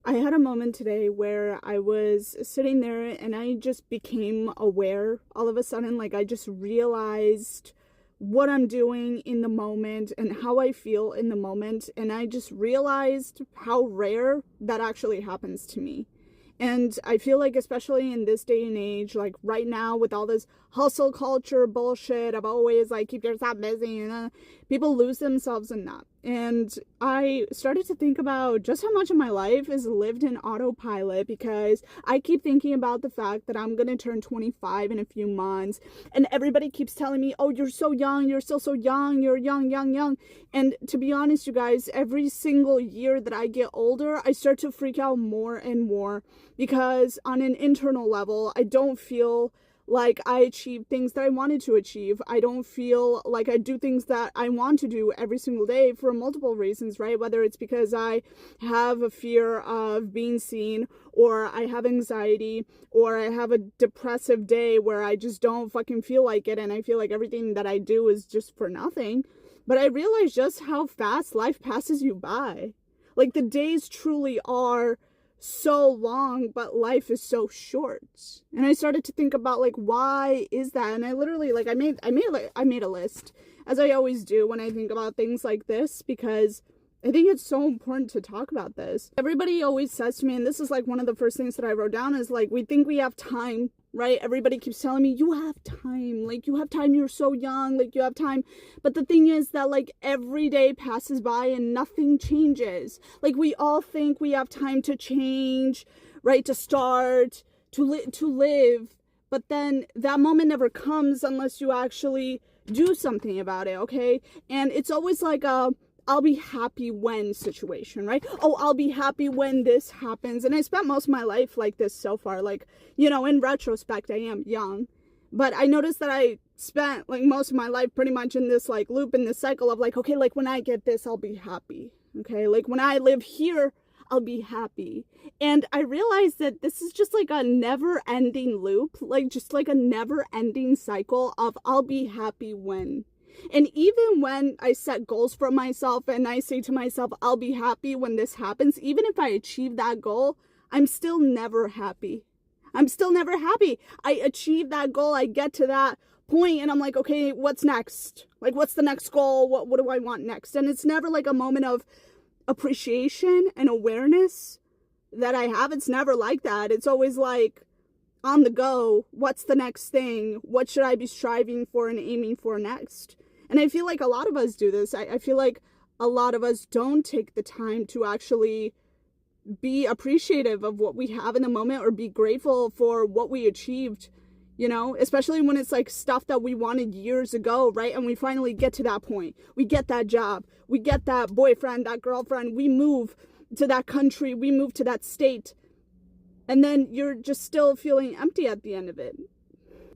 I had a moment today where I was sitting there and I just became aware all of a sudden. Like, I just realized what I'm doing in the moment and how I feel in the moment. And I just realized how rare that actually happens to me. And I feel like, especially in this day and age, like right now with all this hustle culture bullshit of always like keep yourself busy, and people lose themselves in that. And I started to think about just how much of my life is lived in autopilot, because I keep thinking about the fact that I'm going to turn 25 in a few months. And everybody keeps telling me, oh, you're so young, you're still so young, you're young, young, young. And to be honest, you guys, every single year that I get older, I start to freak out more and more, because on an internal level, I don't feel like I achieve things that I wanted to achieve. I don't feel like I do things that I want to do every single day for multiple reasons, right? Whether it's because I have a fear of being seen, or I have anxiety, or I have a depressive day where I just don't fucking feel like it and I feel like everything that I do is just for nothing. But I realize just how fast life passes you by. Like, the days truly are so long, but life is so short. And I started to think about, like, why is that? And I literally, like, I made a list, as I always do when I think about things like this, because I think it's so important to talk about this. Everybody always says to me, and this is like one of the first things that I wrote down, is like, we think we have time, right? Everybody keeps telling me, you have time, like, you have time, you're so young, like, you have time. But the thing is that, like, every day passes by and nothing changes. Like, we all think we have time to change, right? To start, to live. But then that moment never comes unless you actually do something about it, okay? And it's always like a I'll be happy when situation, right? Oh, I'll be happy when this happens. And I spent most of my life like this so far. Like, you know, in retrospect, I am young. But I noticed that I spent like most of my life pretty much in this like loop, in this cycle of like, okay, like when I get this, I'll be happy. Okay, like when I live here, I'll be happy. And I realized that this is just like a never ending loop, like just like a never ending cycle of I'll be happy when. And even when I set goals for myself and I say to myself, I'll be happy when this happens, even if I achieve that goal, I'm still never happy. I'm still never happy. I achieve that goal, I get to that point, and I'm like, okay, what's next? Like, what's the next goal? What do I want next? And it's never like a moment of appreciation and awareness that I have. It's never like that. It's always like, on the go, what's the next thing? What should I be striving for and aiming for next? And I feel like a lot of us do this. I feel like a lot of us don't take the time to actually be appreciative of what we have in the moment, or be grateful for what we achieved, you know, especially when it's like stuff that we wanted years ago, right? And we finally get to that point. We get that job, we get that boyfriend, that girlfriend, we move to that country, we move to that state. And then you're just still feeling empty at the end of it.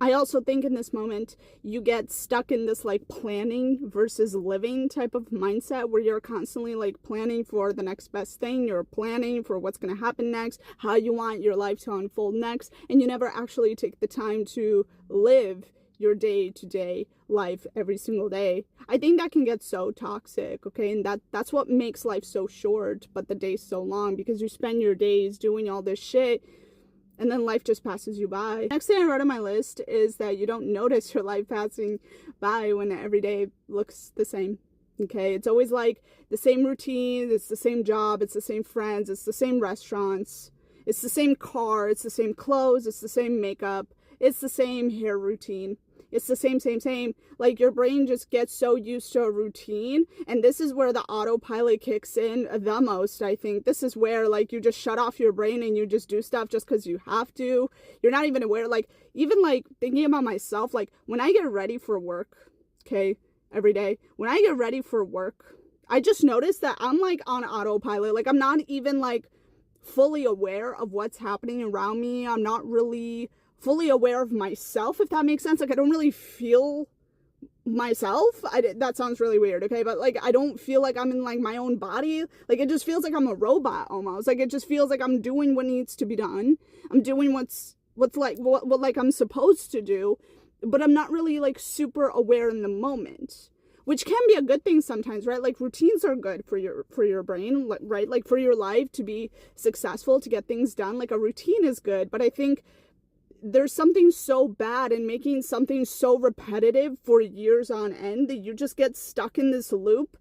I also think in this moment, you get stuck in this like planning versus living type of mindset, where you're constantly like planning for the next best thing. You're planning for what's going to happen next, how you want your life to unfold next. And you never actually take the time to live your day-to-day life every single day. I think that can get so toxic, okay? And that's what makes life so short, but the days so long, because you spend your days doing all this shit, and then life just passes you by. Next thing I wrote on my list is that you don't notice your life passing by when every day looks the same. Okay, it's always like the same routine, it's the same job, it's the same friends, it's the same restaurants, it's the same car, it's the same clothes, it's the same makeup, it's the same hair routine. It's the same. Like, your brain just gets so used to a routine. And this is where the autopilot kicks in the most, I think. This is where, like, you just shut off your brain and you just do stuff just because you have to. You're not even aware. Like, even, like, thinking about myself, like, when I get ready for work, okay, every day, when I get ready for work, I just notice that I'm, like, on autopilot. Like, I'm not even, like, fully aware of what's happening around me. I'm not really fully aware of myself, if that makes sense. Like, I don't really feel myself. That sounds really weird, okay? But like, I don't feel like I'm in like my own body. Like, it just feels like I'm a robot almost. Like, it just feels like I'm doing what needs to be done. I'm doing what's like what like I'm supposed to do, but I'm not really like super aware in the moment. which can be a good thing sometimes, right? Like routines are good for your brain, right? Like for your life to be successful, to get things done, like a routine is good. But I think there's something so bad in making something so repetitive for years on end that you just get stuck in this loop.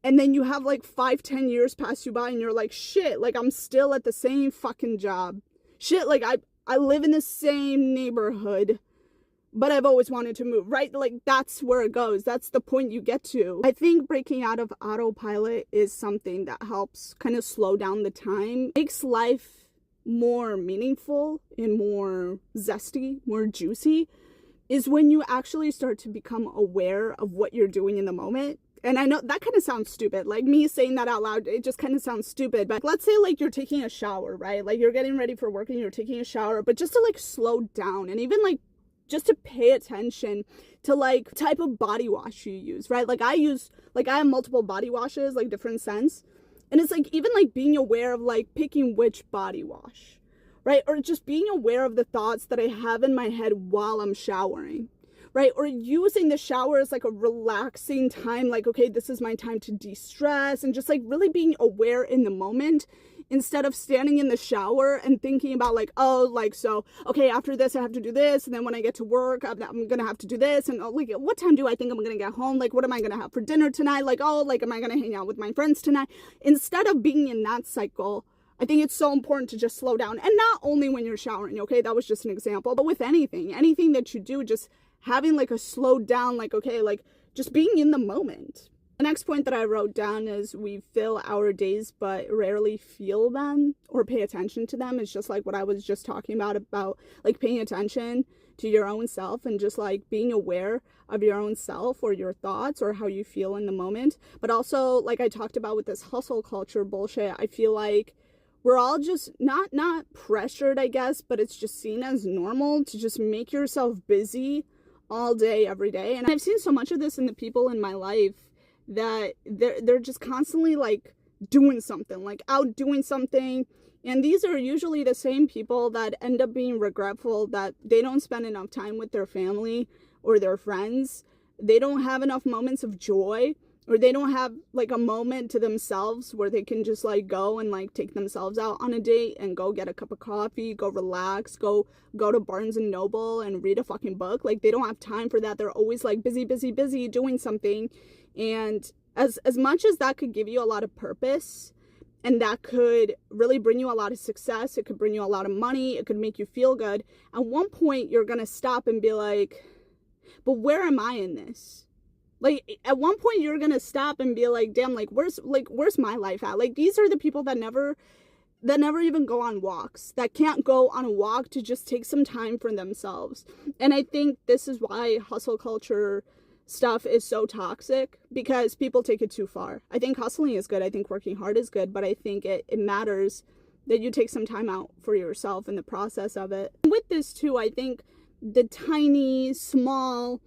And then you have like 5-10 years pass you by and you're like, shit, like I'm still at the same fucking job. Shit, like I live in the same neighborhood, but I've always wanted to move, right? Like that's where it goes. That's the point you get to. I think breaking out of autopilot is something that helps kind of slow down the time, makes life more meaningful and more zesty, more juicy, is when you actually start to become aware of what you're doing in the moment. And I know that kind of sounds stupid, like me saying that out loud, it just kind of sounds stupid. But let's say like you're taking a shower, right? Like you're getting ready for work and you're taking a shower, but just to like slow down and even like just to pay attention to like type of body wash you use, right? Like I have multiple body washes, like different scents. And it's like even like being aware of like picking which body wash, right? Or just being aware of the thoughts that I have in my head while I'm showering, right? Or using the shower as like a relaxing time, like, okay, this is my time to de-stress, and just like really being aware in the moment instead of standing in the shower and thinking about like, oh, like, so, okay, after this, I have to do this. And then when I get to work, I'm going to have to do this. And like, what time do I think I'm going to get home? Like, what am I going to have for dinner tonight? Like, oh, like, am I going to hang out with my friends tonight? Instead of being in that cycle, I think it's so important to just slow down. And not only when you're showering, okay, that was just an example, but with anything that you do, just having like a slowed down, like, okay, like just being in the moment. The next point that I wrote down is we fill our days but rarely feel them or pay attention to them. It's just like what I was just talking about like paying attention to your own self and just like being aware of your own self or your thoughts or how you feel in the moment. But also, like I talked about with this hustle culture bullshit, I feel like we're all just not pressured, I guess, but it's just seen as normal to just make yourself busy all day, every day. And I've seen so much of this in the people in my life that they're just constantly like doing something, like out doing something. And these are usually the same people that end up being regretful that they don't spend enough time with their family or their friends. They don't have enough moments of joy, or they don't have like a moment to themselves where they can just like go and like take themselves out on a date and go get a cup of coffee, go relax, go to Barnes and Noble and read a fucking book. Like they don't have time for that. They're always like busy doing something. And as much as that could give you a lot of purpose and that could really bring you a lot of success, it could bring you a lot of money, it could make you feel good, at one point you're gonna stop and be like, but where am I in this? Like at one point you're gonna stop and be like, damn, like where's my life at? Like these are the people that never even go on walks, that can't go on a walk to just take some time for themselves. And I think this is why hustle culture stuff is so toxic, because people take it too far. I think hustling is good, I think working hard is good, but I think it matters that you take some time out for yourself in the process of it. With this too, I think the tiny, small,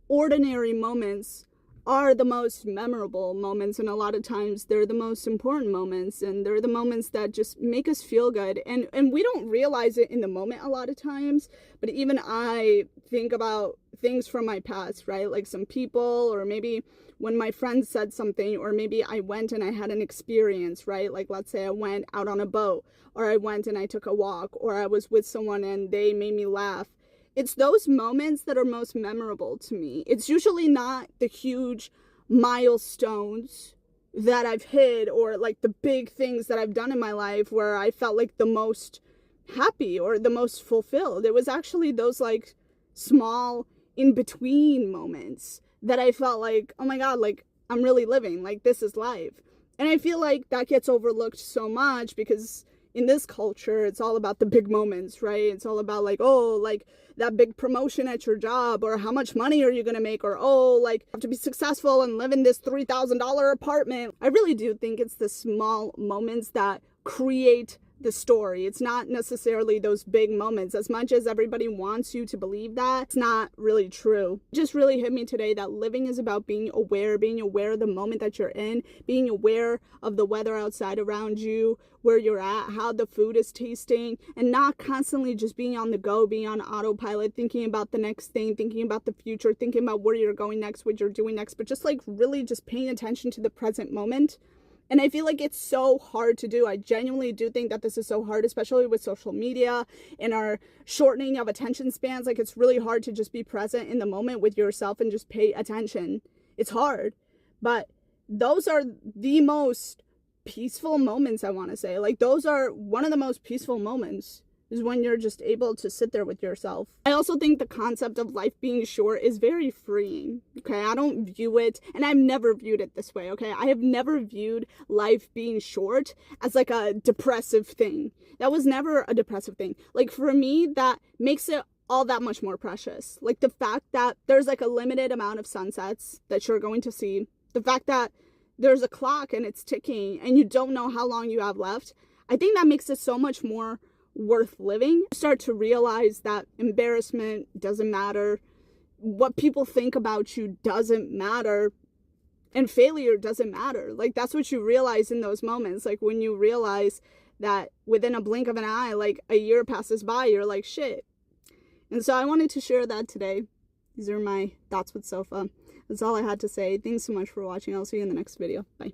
ordinary moments are the most memorable moments, and a lot of times they're the most important moments, and they're the moments that just make us feel good, and we don't realize it in the moment a lot of times. But even I think about things from my past, right? Like some people, or maybe when my friend said something, or maybe I went and I had an experience, right? Like let's say I went out on a boat, or I went and I took a walk, or I was with someone and they made me laugh. It's those moments that are most memorable to me. It's usually not the huge milestones that I've hit, or like the big things that I've done in my life where I felt like the most happy or the most fulfilled. It was actually those like small in between moments that I felt like, oh my God, like I'm really living, like this is life. And I feel like that gets overlooked so much because in this culture, it's all about the big moments, right? It's all about like, oh, like that big promotion at your job, or how much money are you going to make, or, oh, like you have to be successful and live in this $3,000 apartment. I really do think it's the small moments that create the story. It's not necessarily those big moments. As much as everybody wants you to believe that, it's not really true. It just really hit me today that living is about being aware of the moment that you're in, being aware of the weather outside around you, where you're at, how the food is tasting, and not constantly just being on the go, being on autopilot, thinking about the next thing, thinking about the future, thinking about where you're going next, what you're doing next, but just like really just paying attention to the present moment. And I feel like it's so hard to do. I genuinely do think that this is so hard, especially with social media and our shortening of attention spans. Like, it's really hard to just be present in the moment with yourself and just pay attention. It's hard. But those are the most peaceful moments, I want to say. Like, those are one of the most peaceful moments, is when you're just able to sit there with yourself. I also think the concept of life being short is very freeing, okay? I don't view it, and I've never viewed it this way, okay? I have never viewed life being short as like a depressive thing. That was never a depressive thing. Like, for me, that makes it all that much more precious. Like, the fact that there's like a limited amount of sunsets that you're going to see, the fact that there's a clock and it's ticking and you don't know how long you have left, I think that makes it so much more worth living. You start to realize that embarrassment doesn't matter, what people think about you doesn't matter, and failure doesn't matter. Like, that's what you realize in those moments. Like, when you realize that within a blink of an eye, like a year passes by, you're like, shit. And so I wanted to share that today. These are my thoughts with Sofa. That's all I had to say. Thanks so much for watching. I'll see you in the next video. Bye.